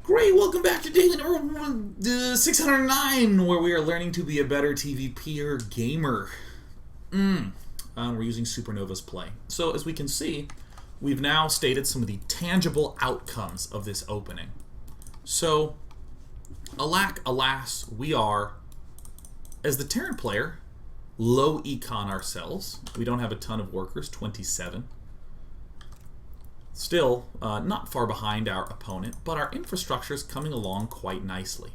Great, welcome back to daily number 609, where we are learning to be a better TVPer gamer. We're using SuperNova's play. So as we can see, we've now stated some of the tangible outcomes of this opening. So, alas, we are, as the Terran player, low econ ourselves. We don't have a ton of workers, 27. Still, not far behind our opponent, but our infrastructure is coming along quite nicely.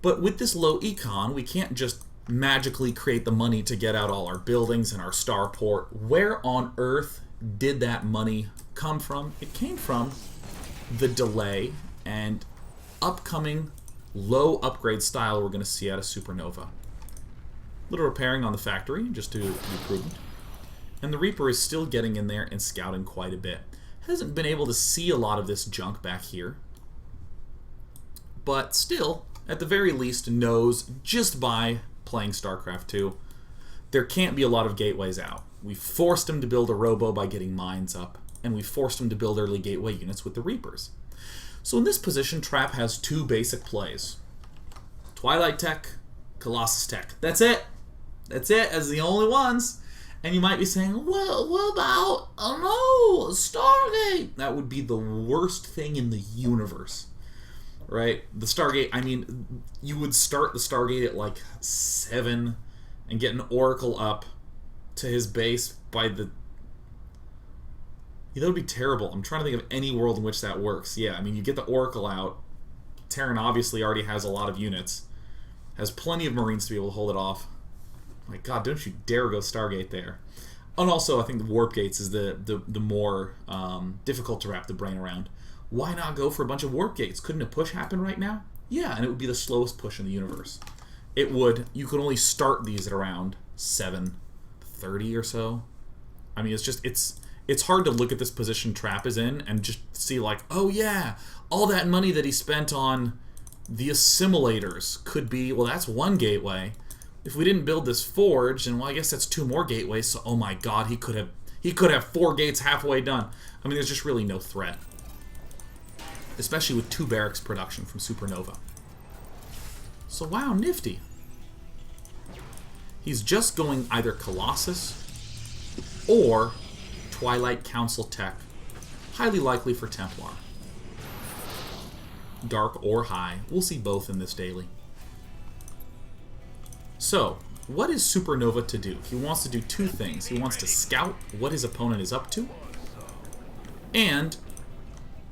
But with this low econ, we can't just magically create the money to get out all our buildings and our starport. Where on earth did that money come from? It came from the delay and upcoming low upgrade style we're going to see out of SuperNova. Little repairing on the factory, just to be prudent. And the Reaper is still getting in there and scouting quite a bit. Hasn't been able to see a lot of this junk back here. But still, at the very least, knows just by playing StarCraft 2, there can't be a lot of gateways out. We forced him to build a robo by getting mines up, and we forced him to build early gateway units with the Reapers. So in this position, Trap has two basic plays. Twilight Tech, Colossus Tech. That's it. That's it, as the only ones. And you might be saying, well, what about, oh no, Stargate? That would be the worst thing in the universe, right? The Stargate, I mean, you would start the Stargate at like 7 and get an Oracle up to his base by the... Yeah, that would be terrible. I'm trying to think of any world in which that works. Yeah, I mean, you get the Oracle out. Terran obviously already has a lot of units. Has plenty of Marines to be able to hold it off. My God, don't you dare go Stargate there. And also, I think the Warp Gates is the more difficult to wrap the brain around. Why not go for a bunch of Warp Gates? Couldn't a push happen right now? Yeah, and it would be the slowest push in the universe. It would. You could only start these at around 7:30 or so. I mean, it's just, it's hard to look at this position Trap is in and just see like, oh yeah, all that money that he spent on the assimilators could be, well, that's one gateway. If we didn't build this forge, then well, I guess that's 2 more gateways. So, oh my God, he could have 4 gates halfway done. I mean, there's just really no threat, especially with 2 barracks production from SuperNova. So, wow, nifty. He's just going either Colossus or Twilight Council Tech, highly likely for Templar. Dark or high, we'll see both in this daily. So, what is SuperNova to do? He wants to do 2 things. He wants to scout what his opponent is up to, and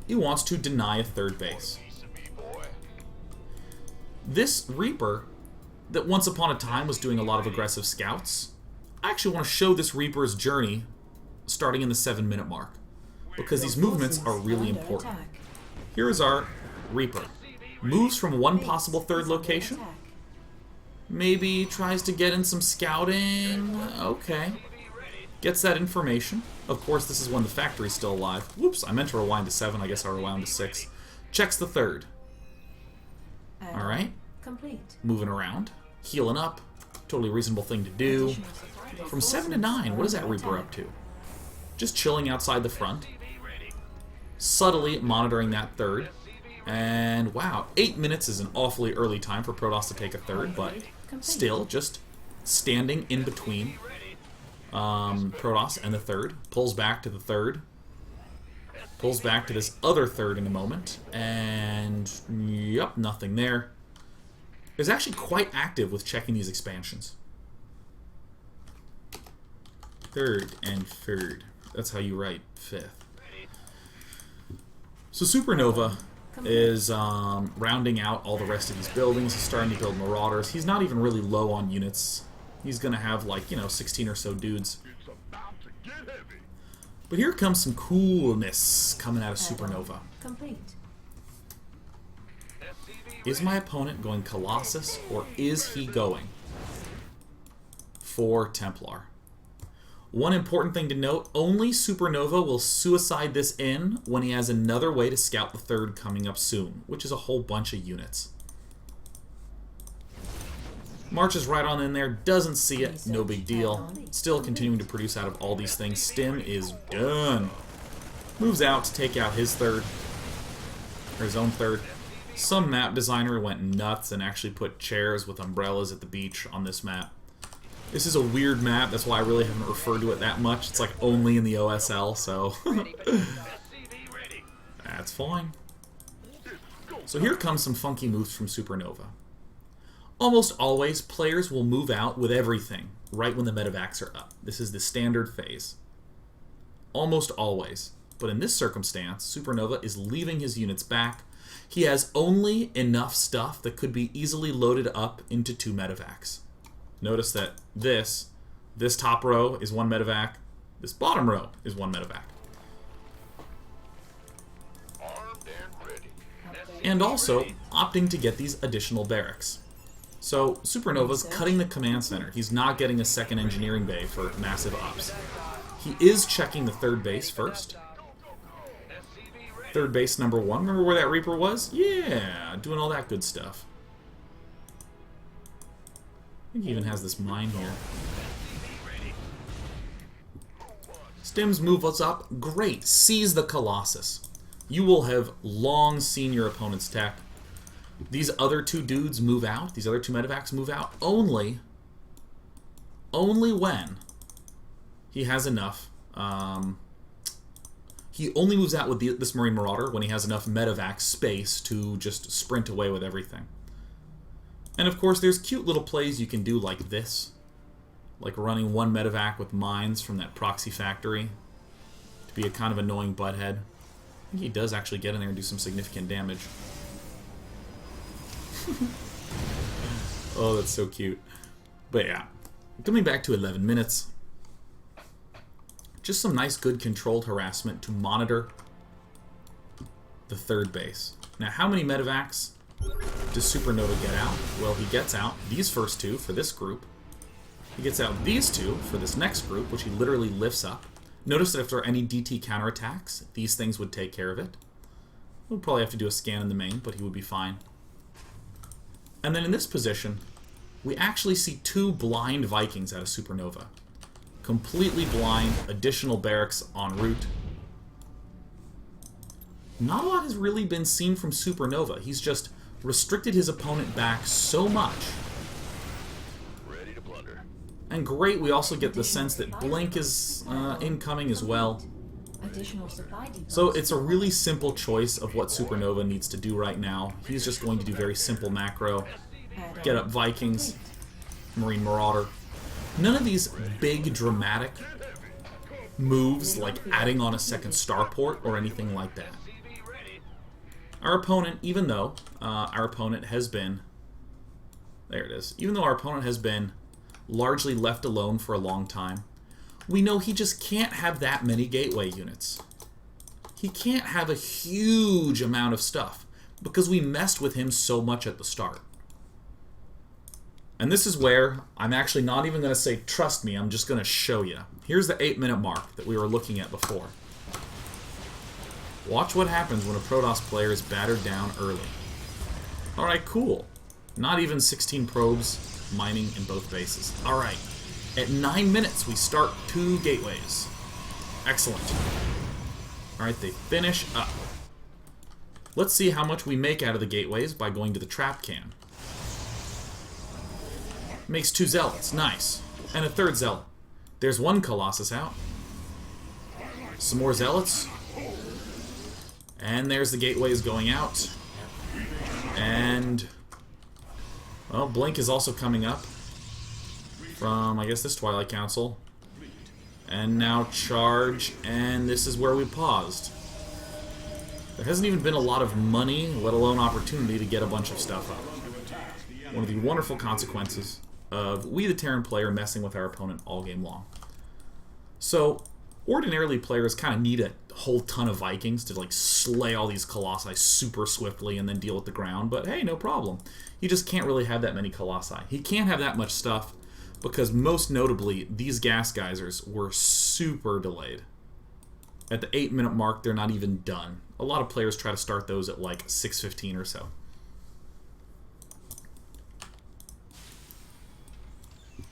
he wants to deny a 3rd base. This Reaper, that once upon a time was doing a lot of aggressive scouts, I actually want to show this Reaper's journey starting in the 7-minute mark, because these movements are really important. Here is our Reaper. Moves from one possible 3rd location. Maybe tries to get in some scouting. Okay. Gets that information. Of course, this is when the factory's still alive. Whoops, I meant to rewind to 7. I guess I'll rewind to 6. Checks the 3rd. Alright. Moving around. Healing up. Totally reasonable thing to do. From 7 to 9, what is that Reaper up to? Just chilling outside the front. Subtly monitoring that 3rd. And wow, 8 minutes is an awfully early time for Protoss to take a 3rd, but still just standing in between Protoss and the 3rd. Pulls back to the 3rd. Pulls back to this other 3rd in a moment. And yep, nothing there. Is actually quite active with checking these expansions. 3rd and 3rd. That's how you write 5th. So SuperNova is rounding out all the rest of these buildings. He's starting to build Marauders. He's not even really low on units. He's going to have, like, 16 or so dudes. But here comes some coolness coming out of SuperNova. Is my opponent going Colossus, or is he going for Templar? One important thing to note, only SuperNova will suicide this in when he has another way to scout the 3rd coming up soon, which is a whole bunch of units. Marches right on in there, doesn't see it, no big deal. Still continuing to produce out of all these things. Stim is done. Moves out to take out his 3rd. or his own third. Some map designer went nuts and actually put chairs with umbrellas at the beach on this map. This is a weird map, that's why I really haven't referred to it that much. It's like only in the OSL, so that's fine. So here comes some funky moves from SuperNova. Almost always, players will move out with everything right when the medivacs are up. This is the standard phase. Almost always. But in this circumstance, SuperNova is leaving his units back. He has only enough stuff that could be easily loaded up into 2 medivacs. Notice that this top row is 1 medevac, this bottom row is 1 medevac. And also opting to get these additional barracks. So SuperNova's cutting the command center. He's not getting a second engineering bay for massive ups. He is checking the 3rd base first. 3rd base number 1. Remember where that Reaper was? Yeah, doing all that good stuff. I think he even has this mine here. Stims move us up. Great. Seize the Colossus. You will have long seen your opponent's tech. These other 2 dudes move out. These other 2 medevacs move out only when he has enough. He only moves out with this Marine Marauder when he has enough medevac space to just sprint away with everything. And of course, there's cute little plays you can do like this. Like running 1 medevac with mines from that proxy factory to be a kind of annoying butthead. I think he does actually get in there and do some significant damage. Oh, that's so cute. But yeah, coming back to 11 minutes. Just some nice, good controlled harassment to monitor the 3rd base. Now, how many medevacs does SuperNova get out? Well, he gets out these first 2 for this group. He gets out these 2 for this next group, which he literally lifts up. Notice that if there are any DT counterattacks, these things would take care of it. We'll probably have to do a scan in the main, but he would be fine. And then in this position, we actually see 2 blind Vikings out of SuperNova. Completely blind, additional barracks en route. Not a lot has really been seen from SuperNova. He's just restricted his opponent back so much. Ready to plunder. And great, we also get the sense that Blink is incoming as well. So it's a really simple choice of what SuperNova needs to do right now. He's just going to do very simple macro. Get up Vikings, Marine Marauder. None of these big, dramatic moves like adding on a second starport or anything like that. Our opponent, even though our opponent has been... There it is. Even though our opponent has been largely left alone for a long time, we know he just can't have that many gateway units. He can't have a huge amount of stuff because we messed with him so much at the start. And this is where I'm actually not even going to say, trust me, I'm just going to show you. Here's the 8-minute mark that we were looking at before. Watch what happens when a Protoss player is battered down early. Alright, cool. Not even 16 probes mining in both bases. Alright, at 9 minutes we start 2 gateways. Excellent. Alright, they finish up. Let's see how much we make out of the gateways by going to the trap can. Makes 2 zealots, nice. And a 3rd zealot. There's 1 Colossus out. Some more zealots. And there's the gateways going out. And... well, Blink is also coming up from, I guess, this Twilight Council. And now charge, and this is where we paused. There hasn't even been a lot of money, let alone opportunity, to get a bunch of stuff up. One of the wonderful consequences of we, the Terran player, messing with our opponent all game long. So, ordinarily players kind of need a whole ton of Vikings to like slay all these Colossi super swiftly and then deal with the ground, but hey, no problem. He just can't really have that many Colossi. He can't have that much stuff because most notably, these gas geysers were super delayed. At the 8-minute mark, they're not even done. A lot of players try to start those at like 6:15 or so.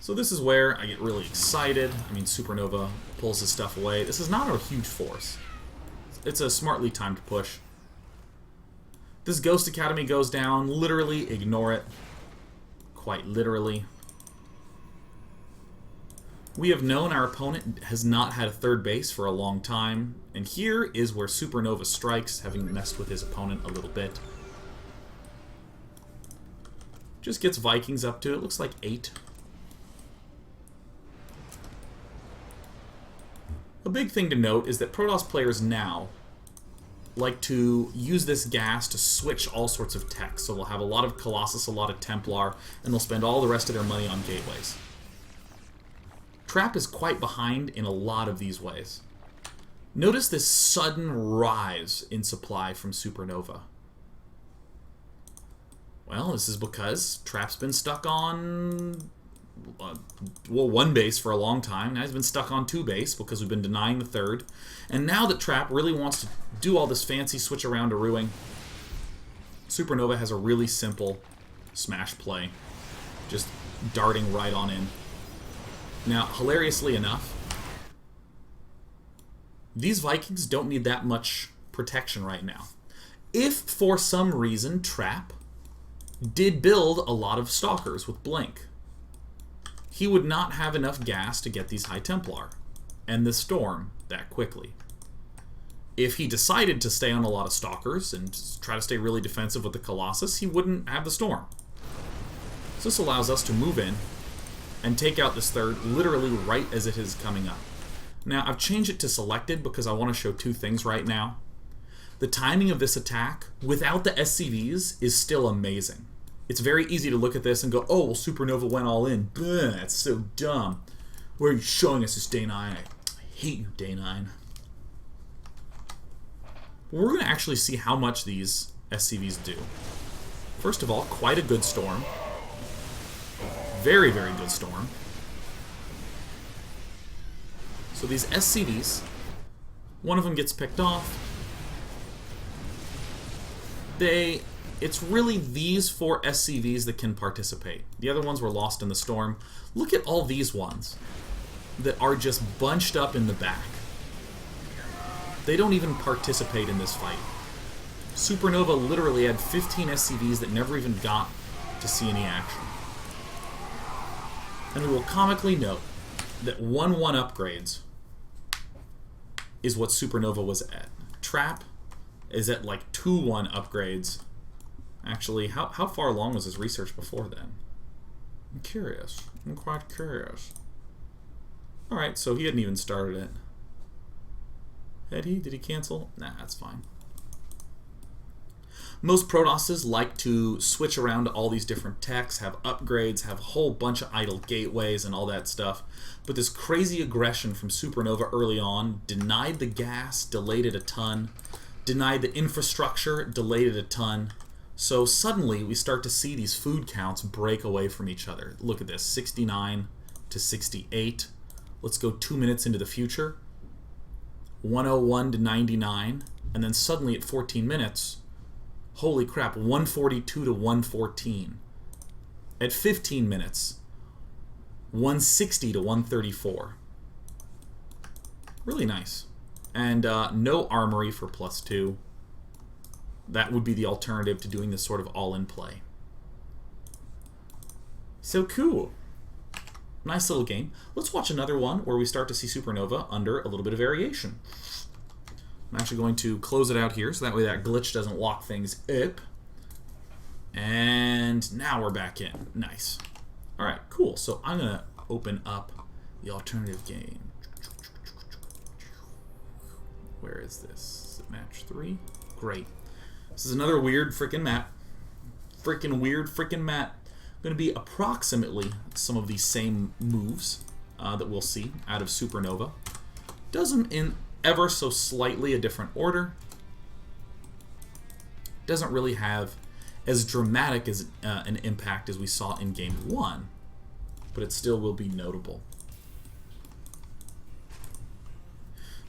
So this is where I get really excited. I mean, SuperNova pulls his stuff away. This is not a huge force. It's a smartly timed push. This Ghost Academy goes down. Literally ignore it. Quite literally. We have known our opponent has not had a third base for a long time, and here is where SuperNova strikes, having messed with his opponent a little bit. Just gets Vikings up to, it looks like 8. A big thing to note is that Protoss players now like to use this gas to switch all sorts of tech. So they'll have a lot of Colossus, a lot of Templar, and they'll spend all the rest of their money on gateways. Trap is quite behind in a lot of these ways. Notice this sudden rise in supply from SuperNova. Well, this is because Trap's been stuck on, well, 1 base for a long time. Now he's been stuck on 2 base because we've been denying the 3rd. And now that Trap really wants to do all this fancy switch around to Ruing, SuperNova has a really simple smash play. Just darting right on in. Now, hilariously enough, these Vikings don't need that much protection right now. If, for some reason, Trap did build a lot of Stalkers with Blink, he would not have enough gas to get these High Templar and the Storm that quickly. If he decided to stay on a lot of Stalkers and try to stay really defensive with the Colossus, he wouldn't have the Storm. So this allows us to move in and take out this 3rd literally right as it is coming up. Now, I've changed it to selected because I want to show 2 things right now. The timing of this attack without the SCVs is still amazing. It's very easy to look at this and go, oh, well, SuperNova went all in. Bleh, that's so dumb. Where are you showing us this Day 9? I hate you, Day 9. We're going to actually see how much these SCVs do. First of all, quite a good Storm. Very, very good Storm. So these SCVs, one of them gets picked off. It's really these 4 SCVs that can participate. The other ones were lost in the Storm. Look at all these ones that are just bunched up in the back. They don't even participate in this fight. SuperNova literally had 15 SCVs that never even got to see any action. And we will comically note that 1-1 upgrades is what SuperNova was at. Trap is at like 2-1 upgrades. Actually, how far along was his research before then? I'm curious. I'm quite curious. Alright, so he hadn't even started it. Had he? Did he cancel? Nah, that's fine. Most Protosses like to switch around to all these different techs, have upgrades, have a whole bunch of idle gateways and all that stuff. But this crazy aggression from SuperNova early on denied the gas, delayed it a ton, denied the infrastructure, delayed it a ton. So suddenly we start to see these food counts break away from each other. Look at this, 69 to 68. Let's go 2 minutes into the future. 101 to 99. And then suddenly at 14 minutes, holy crap, 142 to 114. At 15 minutes, 160 to 134. Really nice. And no armory for +2. That would be the alternative to doing this sort of all-in play. So cool. Nice little game. Let's watch another one where we start to see SuperNova under a little bit of variation. I'm actually going to close it out here so that way that glitch doesn't lock things up. And now we're back in. Nice. Alright, cool. So I'm going to open up the alternative game. Where is this? Is it match 3? Great. This is another weird freaking map. Freaking weird freaking map. Going to be approximately some of these same moves that we'll see out of SuperNova. Does them in ever so slightly a different order. Doesn't really have as dramatic as an impact as we saw in Game 1, but it still will be notable.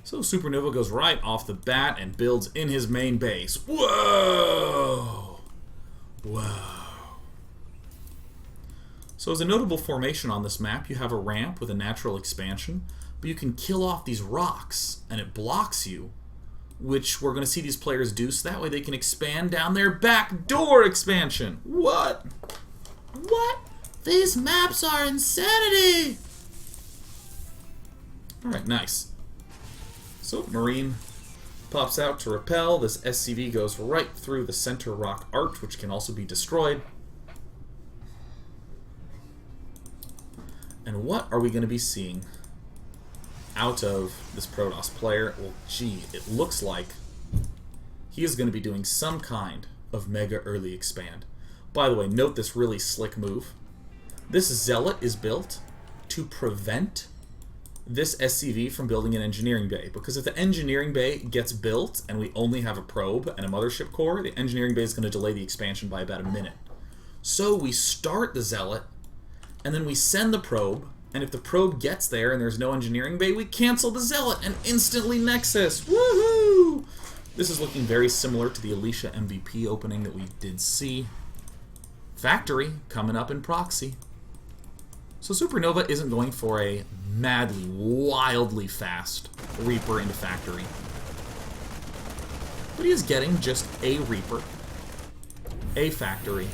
So SuperNova goes right off the bat and builds in his main base. Whoa! Whoa. So as a notable formation on this map, you have a ramp with a natural expansion, but you can kill off these rocks, and it blocks you which we're going to see these players do, so that way they can expand down their backdoor expansion. What? What? These maps are insanity! Alright, nice. So, Marine pops out to repel. This SCV goes right through the center rock arch, which can also be destroyed. And what are we going to be seeing out of this Protoss player? Well, gee, it looks like he is going to be doing some kind of mega early expand. By the way, note this really slick move. This Zealot is built to prevent this SCV from building an engineering bay, because if the engineering bay gets built and we only have a probe and a mothership core, the engineering bay is going to delay the expansion by about a minute. So we start the Zealot, and then we send the probe, and if the probe gets there and there's no engineering bay, we cancel the Zealot and instantly Nexus. Woohoo! This is looking very similar to the Alicia MVP opening that we did see. Factory coming up in proxy. So SuperNova isn't going for a madly, wildly fast Reaper into Factory. But he is getting just a Reaper, a Factory,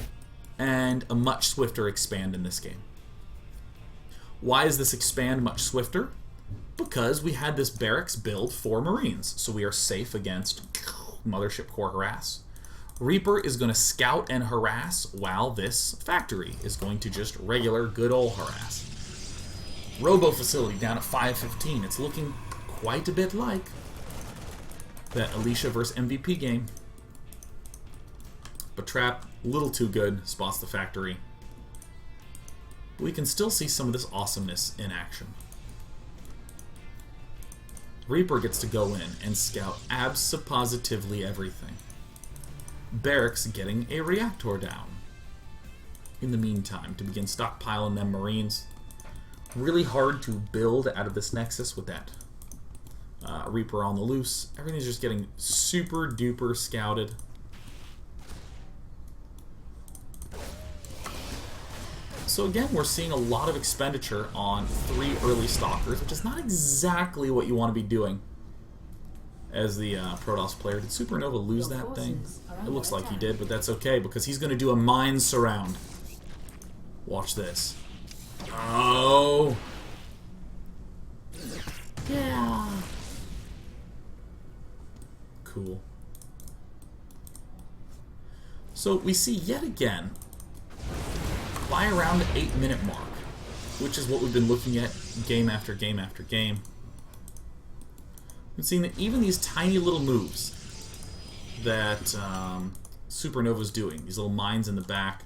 and a much swifter expand in this game. Why is this expand much swifter? Because we had this barracks build for Marines, so we are safe against mothership core harass. Reaper is going to scout and harass, while this Factory is going to just regular good old harass. Robo facility down at 515. It's looking quite a bit like that Alicia versus MVP game. But Trap, a little too good, spots the Factory. But we can still see some of this awesomeness in action. Reaper gets to go in and scout abso-positively everything. Barracks getting a reactor down. In the meantime, to begin stockpiling them Marines. Really hard to build out of this Nexus with that Reaper on the loose. Everything's just getting super duper scouted. So again, we're seeing a lot of expenditure on 3 early Stalkers, which is not exactly what you want to be doing as the Protoss player. Did SuperNova lose that thing? It looks like he did, but that's okay, because he's going to do a mine surround. Watch this. Oh! Yeah! Cool. So we see yet again, by around the 8-minute mark, which is what we've been looking at game after game after game, we've seen that even these tiny little moves that SuperNova's doing, these little mines in the back,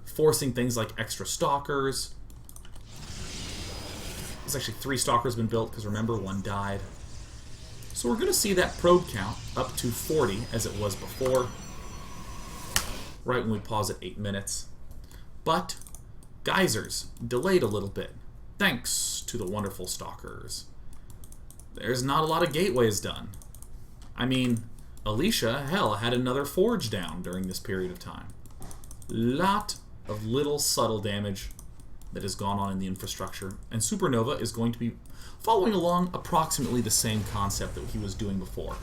forcing things like extra Stalkers. There's actually 3 Stalkers been built, because remember, 1 died. So we're going to see that probe count up to 40, as it was before, right when we pause at 8 minutes. But geysers delayed a little bit, thanks to the wonderful Stalkers. There's not a lot of gateways done. I mean, Alicia, hell, had another forge down during this period of time. Lot of little subtle damage that has gone on in the infrastructure, and SuperNova is going to be following along approximately the same concept that he was doing before.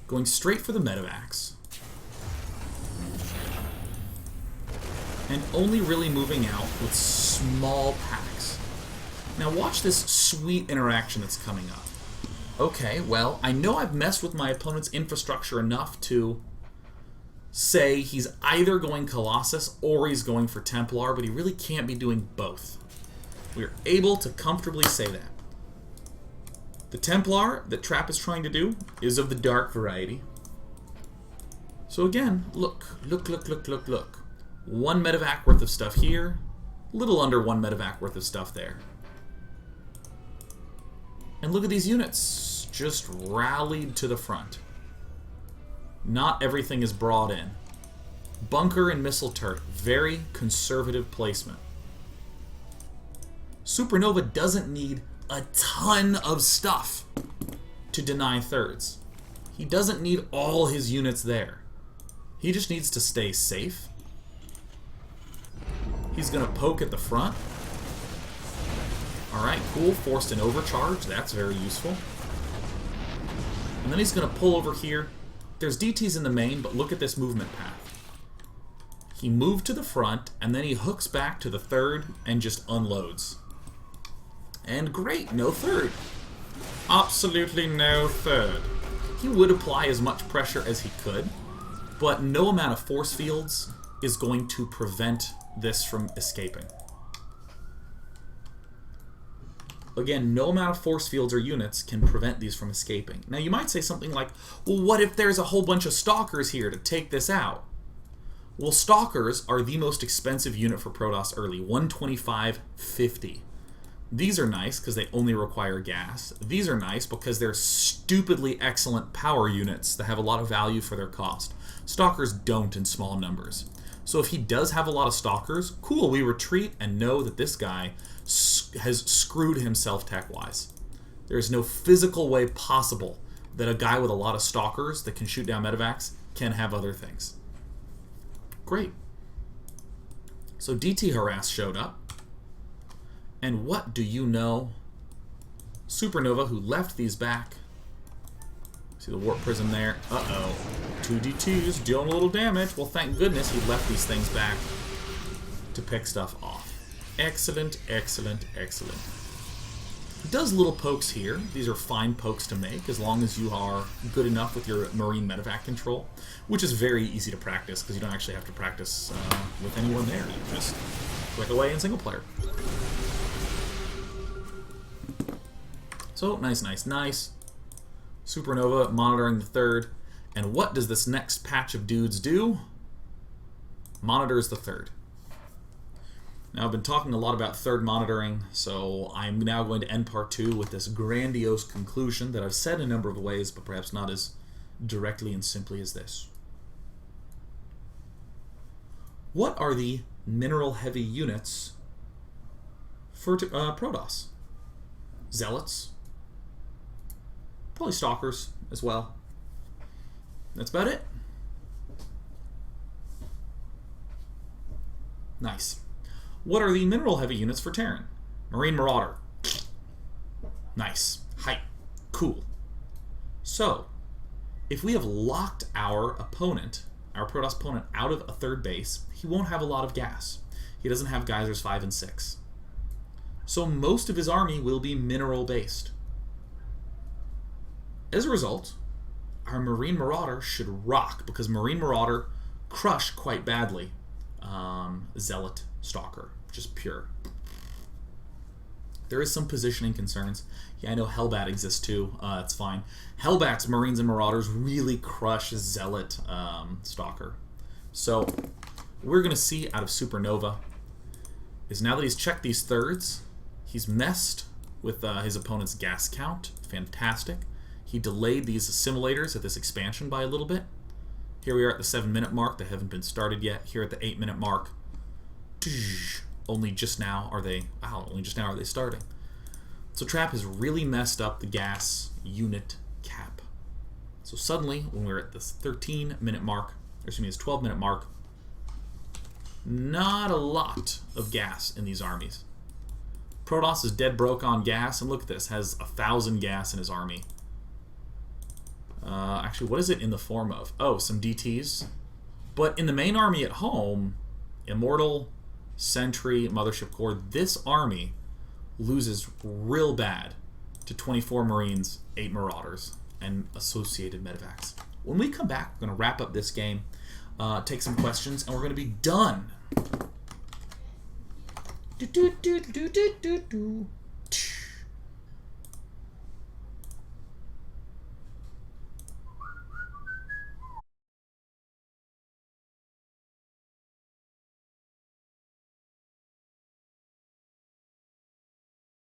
Going straight for the medivacs, and only really moving out with small packs. Now watch this sweet interaction that's coming up. Okay, well, I know I've messed with my opponent's infrastructure enough to say he's either going Colossus or he's going for Templar, but he really can't be doing both. We're able to comfortably say that. The Templar that Trap is trying to do is of the dark variety. So again, look. 1 medevac worth of stuff here, little under 1 medevac worth of stuff there. And look at these units, just rallied to the front. Not everything is brought in. Bunker and missile turret, very conservative placement. SuperNova doesn't need a ton of stuff to deny thirds. He doesn't need all his units there. He just needs to stay safe. He's going to poke at the front. Alright, cool. Forced an overcharge. That's very useful. And then he's going to pull over here. There's DTs in the main, but look at this movement path. He moved to the front, and then he hooks back to the third and just unloads. And great, no third. Absolutely no third. He would apply as much pressure as he could, but no amount of force fields is going to prevent this from escaping. Again, no amount of force fields or units can prevent these from escaping. Now you might say something like, well, what if there's a whole bunch of stalkers here to take this out? Well, stalkers are the most expensive unit for Protoss early, 125.50. These are nice because they only require gas. These are nice because they're stupidly excellent power units that have a lot of value for their cost. Stalkers don't in small numbers. So if he does have a lot of stalkers, cool, we retreat and know that this guy has screwed himself tech-wise. There is no physical way possible that a guy with a lot of stalkers that can shoot down medivacs can have other things. Great. So DT Harass showed up. And what do you know? SuperNova, who left these back. See the warp prism there? Uh-oh. 2 D2s dealing a little damage. Well, thank goodness he left these things back to pick stuff off. Excellent, excellent, excellent. He does little pokes here. These are fine pokes to make as long as you are good enough with your Marine medevac control, which is very easy to practice because you don't actually have to practice with anyone there. You just click away in single player. So, nice, nice, nice. SuperNova monitoring the third. And what does this next patch of dudes do? Monitors the third. Now, I've been talking a lot about third monitoring, so I'm now going to end part 2 with this grandiose conclusion that I've said in a number of ways, but perhaps not as directly and simply as this. What are the mineral-heavy units for Protoss? Zealots. Probably stalkers as well. That's about it. Nice. What are the mineral-heavy units for Terran? Marine Marauder. Nice. Height. Cool. So, if we have locked our opponent, our Protoss opponent, out of a third base, he won't have a lot of gas. He doesn't have geysers 5 and 6. So most of his army will be mineral-based. As a result, our Marine Marauder should rock, because Marine Marauder crush quite badly Zealot Stalker, just pure. There is some positioning concerns. Yeah, I know hellbat exists too. It's fine. Hellbats, Marines, and Marauders really crush Zealot Stalker. So we're going to see out of SuperNova is now that he's checked these thirds, he's messed with his opponent's gas count. Fantastic. He delayed these assimilators at this expansion by a little bit. Here we are at the 7-minute mark. They haven't been started yet. Here at the 8-minute mark. Only just now are they... Wow, only just now are they starting. So Trap has really messed up the gas unit cap. So suddenly, when we're at this 13-minute mark, or excuse me, this 12-minute mark, not a lot of gas in these armies. Protoss is dead broke on gas, and look at this, has 1,000 gas in his army. Actually, what is it in the form of? Oh, some DTs. But in the main army at home, Immortal, Sentry, Mothership Core, this army loses real bad to 24 Marines, 8 Marauders, and associated medevacs. When we come back, we're going to wrap up this game, take some questions, and we're going to be done.